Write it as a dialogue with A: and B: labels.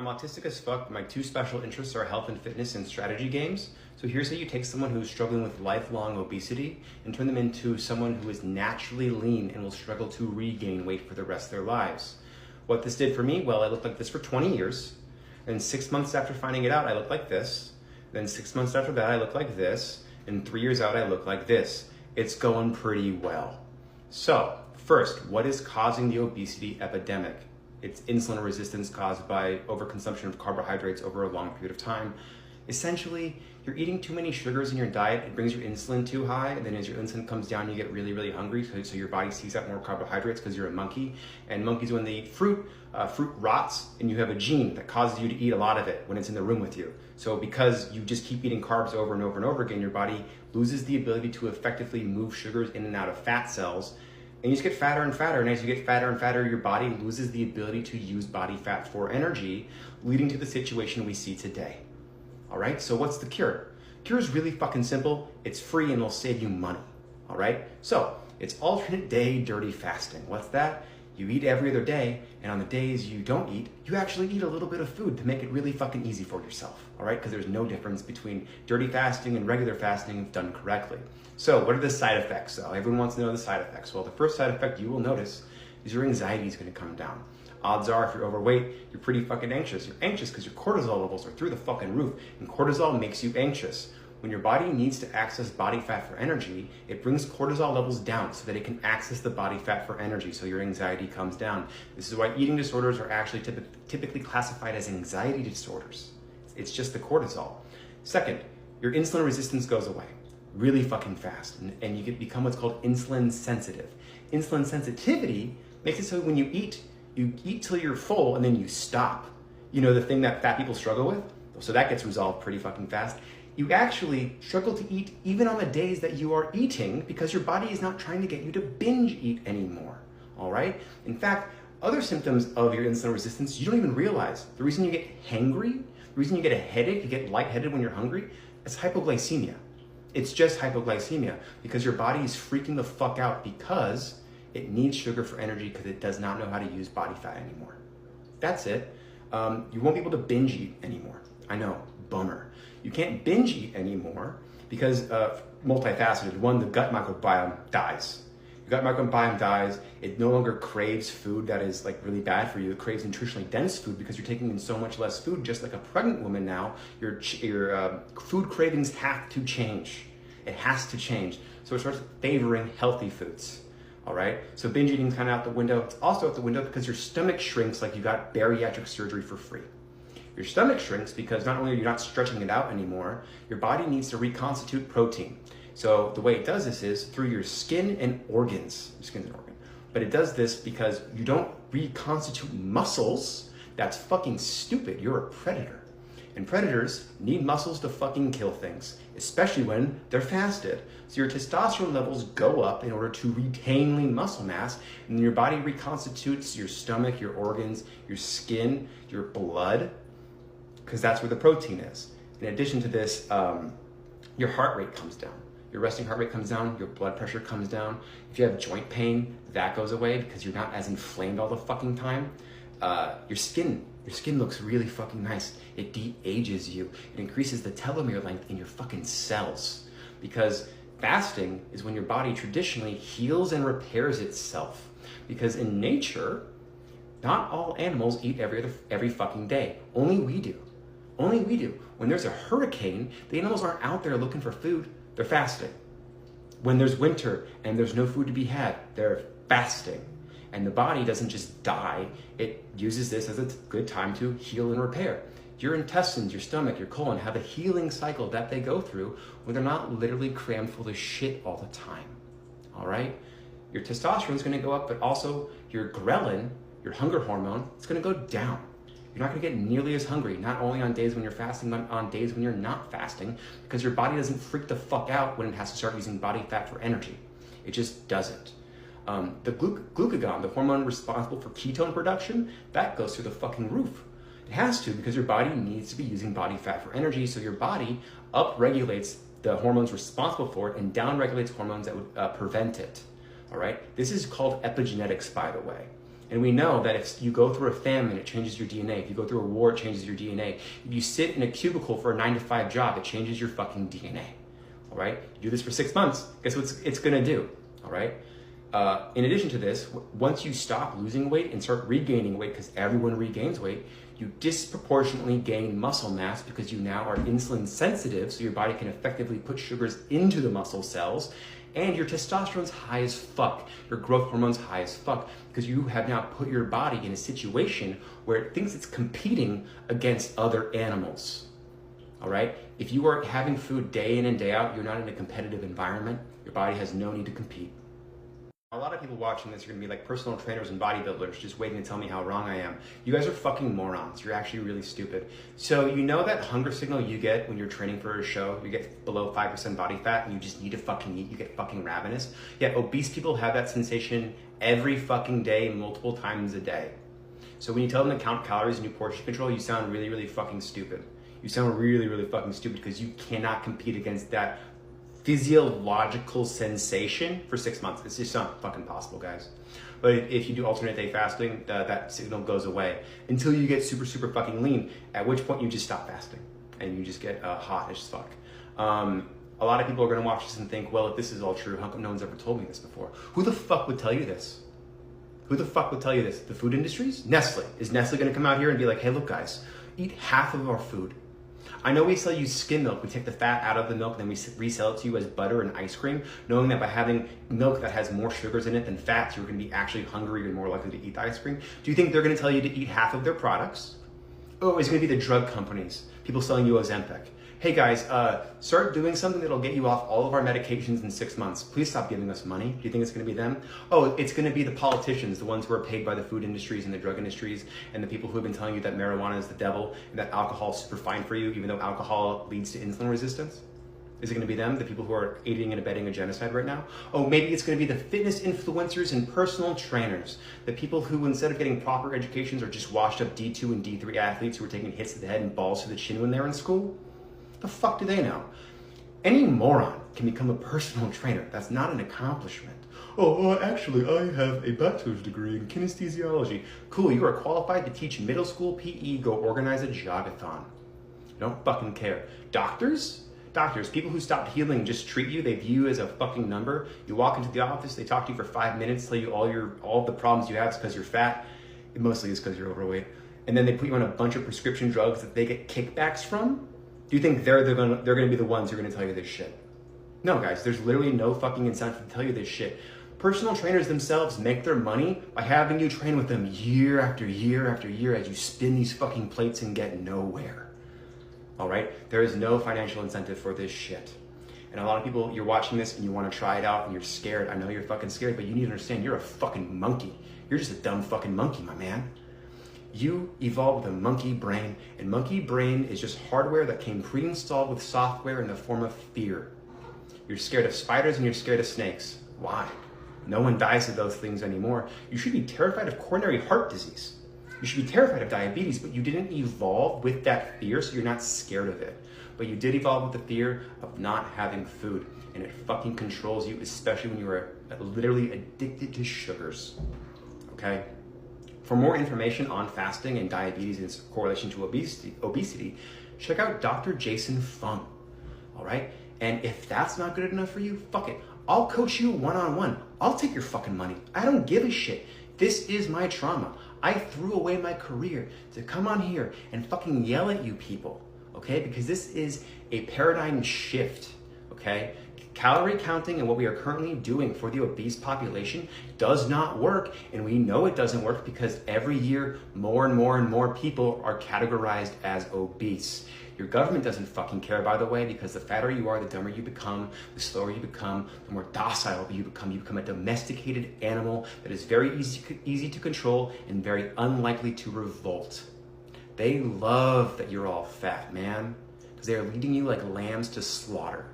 A: I'm autistic as fuck, but my two special interests are health and fitness and strategy games. So here's how you take someone who's struggling with lifelong obesity and turn them into someone who is naturally lean and will struggle to regain weight for the rest of their lives. What this did for me, well, I looked like this for 20 years. And 6 months after finding it out, I looked like this. Then 6 months after that, I looked like this. And 3 years out, I look like this. It's going pretty well. So first, what is causing the obesity epidemic? It's insulin resistance caused by overconsumption of carbohydrates over a long period of time. Essentially, you're eating too many sugars in your diet, it brings your insulin too high, and then as your insulin comes down, you get really, really hungry, so your body seeks out more carbohydrates because you're a monkey. And monkeys, when they eat fruit, fruit rots, and you have a gene that causes you to eat a lot of it when it's in the room with you. So because you just keep eating carbs over and over and over again, your body loses the ability to effectively move sugars in and out of fat cells, and you just get fatter and fatter. And as you get fatter and fatter, your body loses the ability to use body fat for energy, leading to the situation we see today. All right, so what's the cure? Cure is really fucking simple. It's free and it'll save you money. All right, so it's alternate day dirty fasting. What's that? You eat every other day, and on the days you don't eat, you actually eat a little bit of food to make it really fucking easy for yourself, all right? Because there's no difference between dirty fasting and regular fasting if done correctly. So what are the side effects, though? Everyone wants to know the side effects. Well, the first side effect you will notice is your anxiety is gonna come down. Odds are, if you're overweight, you're pretty fucking anxious. You're anxious because your cortisol levels are through the fucking roof, and cortisol makes you anxious. When your body needs to access body fat for energy, it brings cortisol levels down so that it can access the body fat for energy, so your anxiety comes down. This is why eating disorders are actually typically classified as anxiety disorders. It's just the cortisol. Second, your insulin resistance goes away really fucking fast, and you become what's called insulin sensitive. Insulin sensitivity makes it so when you eat till you're full and then you stop. You know, the thing that fat people struggle with? So that gets resolved pretty fucking fast. You actually struggle to eat even on the days that you are eating because your body is not trying to get you to binge eat anymore, all right? In fact, other symptoms of your insulin resistance, you don't even realize. The reason you get hangry, the reason you get a headache, you get lightheaded when you're hungry, it's hypoglycemia. It's just hypoglycemia because your body is freaking the fuck out because it needs sugar for energy because it does not know how to use body fat anymore. That's it. You won't be able to binge eat anymore. I know, bummer. You can't binge eat anymore because multifaceted. One, the gut microbiome dies. Your gut microbiome dies. It no longer craves food that is like really bad for you. It craves nutritionally dense food because you're taking in so much less food. Just like a pregnant woman now, your food cravings have to change. It has to change. So it starts favoring healthy foods. All right, so binge eating is kind of out the window. It's also out the window because your stomach shrinks like you got bariatric surgery for free. Your stomach shrinks because not only are you not stretching it out anymore, your body needs to reconstitute protein. So the way it does this is through your skin and organs. Your skin's an organ. But it does this because you don't reconstitute muscles. That's fucking stupid. You're a predator. And predators need muscles to fucking kill things, especially when they're fasted. So your testosterone levels go up in order to retain lean muscle mass, and then your body reconstitutes your stomach, your organs, your skin, your blood, because that's where the protein is. In addition to this, your heart rate comes down. Your resting heart rate comes down, your blood pressure comes down. If you have joint pain, that goes away because you're not as inflamed all the fucking time. Your skin looks really fucking nice. It de-ages you. It increases the telomere length in your fucking cells. Because fasting is when your body traditionally heals and repairs itself. Because in nature, not all animals eat every fucking day. Only we do. Only we do. When there's a hurricane, the animals aren't out there looking for food. They're fasting. When there's winter and there's no food to be had, they're fasting. And the body doesn't just die, it uses this as a good time to heal and repair. Your intestines, your stomach, your colon have a healing cycle that they go through when they're not literally crammed full of shit all the time, all right? Your testosterone is gonna go up, but also your ghrelin, your hunger hormone, it's gonna go down. You're not gonna get nearly as hungry, not only on days when you're fasting, but on days when you're not fasting, because your body doesn't freak the fuck out when it has to start using body fat for energy. It just doesn't. The glucagon, the hormone responsible for ketone production, that goes through the fucking roof. It has to because your body needs to be using body fat for energy, so your body upregulates the hormones responsible for it and downregulates hormones that would prevent it, all right? This is called epigenetics, by the way. And we know that if you go through a famine, it changes your DNA. If you go through a war, it changes your DNA. If you sit in a cubicle for a 9-to-5 job, it changes your fucking DNA. All right? You do this for 6 months, guess what it's gonna do? All right? In addition to this, once you stop losing weight and start regaining weight, because everyone regains weight, you disproportionately gain muscle mass because you now are insulin sensitive, so your body can effectively put sugars into the muscle cells, and your testosterone's high as fuck, your growth hormone's high as fuck, because you have now put your body in a situation where it thinks it's competing against other animals. All right? If you are having food day in and day out, you're not in a competitive environment, your body has no need to compete. A lot of people watching this are gonna be like personal trainers and bodybuilders just waiting to tell me how wrong I am. You guys are fucking morons. You're actually really stupid. So you know that hunger signal you get when you're training for a show? You get below 5% body fat and you just need to fucking eat, you get fucking ravenous. Yeah, obese people have that sensation every fucking day, multiple times a day. So when you tell them to count calories and do portion control, you sound really, really fucking stupid. You sound really, really fucking stupid because you cannot compete against that physiological sensation for 6 months. It's just not fucking possible, guys. But if you do alternate day fasting, that signal goes away until you get super, super fucking lean, at which point you just stop fasting and you just get hot as fuck. A lot of people are gonna watch this and think, well, if this is all true, how come no one's ever told me this before? Who the fuck would tell you this? Who the fuck would tell you this? The food industries? Nestle. Is Nestle gonna come out here and be like, hey, look guys, eat half of our food. I know we sell you skim milk. We take the fat out of the milk, then we resell it to you as butter and ice cream, knowing that by having milk that has more sugars in it than fats, you're gonna be actually hungry and more likely to eat the ice cream. Do you think they're gonna tell you to eat half of their products? Oh, it's gonna be the drug companies, people selling you Ozempic. Hey guys, start doing something that'll get you off all of our medications in 6 months. Please stop giving us money. Do you think it's gonna be them? Oh, it's gonna be the politicians, the ones who are paid by the food industries and the drug industries, and the people who have been telling you that marijuana is the devil and that alcohol is super fine for you, even though alcohol leads to insulin resistance? Is it gonna be them, the people who are aiding and abetting a genocide right now? Oh, maybe it's gonna be the fitness influencers and personal trainers, the people who, instead of getting proper educations, are just washed up D2 and D3 athletes who are taking hits to the head and balls to the chin when they're in school? The fuck do they know? Any moron can become a personal trainer. That's not an accomplishment. Oh, actually, I have a bachelor's degree in kinesthesiology. Cool, you are qualified to teach middle school PE. Go organize a jogathon. Don't fucking care. Doctors? Doctors, people who stopped healing just treat you. They view you as a fucking number. You walk into the office, they talk to you for 5 minutes, tell you all the problems you have is because you're fat. It mostly is because you're overweight. And then they put you on a bunch of prescription drugs that they get kickbacks from. Do you think they're gonna be the ones who are gonna tell you this shit? No, guys, there's literally no fucking incentive to tell you this shit. Personal trainers themselves make their money by having you train with them year after year after year as you spin these fucking plates and get nowhere. All right? There is no financial incentive for this shit. And a lot of people, you're watching this and you wanna try it out and you're scared. I know you're fucking scared, but you need to understand you're a fucking monkey. You're just a dumb fucking monkey, my man. You evolved with a monkey brain, and monkey brain is just hardware that came pre-installed with software in the form of fear. You're scared of spiders and you're scared of snakes. Why? No one dies of those things anymore. You should be terrified of coronary heart disease. You should be terrified of diabetes, but you didn't evolve with that fear, so you're not scared of it. But you did evolve with the fear of not having food, and it fucking controls you, especially when you are literally addicted to sugars, okay? For more information on fasting and diabetes and its correlation to obesity, check out Dr. Jason Fung, all right? And if that's not good enough for you, fuck it. I'll coach you one-on-one. I'll take your fucking money. I don't give a shit. This is my trauma. I threw away my career to come on here and fucking yell at you people, okay? Because this is a paradigm shift, okay? Calorie counting and what we are currently doing for the obese population does not work, and we know it doesn't work because every year more and more and more people are categorized as obese. Your government doesn't fucking care, by the way, because the fatter you are, the dumber you become, the slower you become, the more docile you become. You become a domesticated animal that is very easy to control and very unlikely to revolt. They love that you're all fat, man, because they are leading you like lambs to slaughter.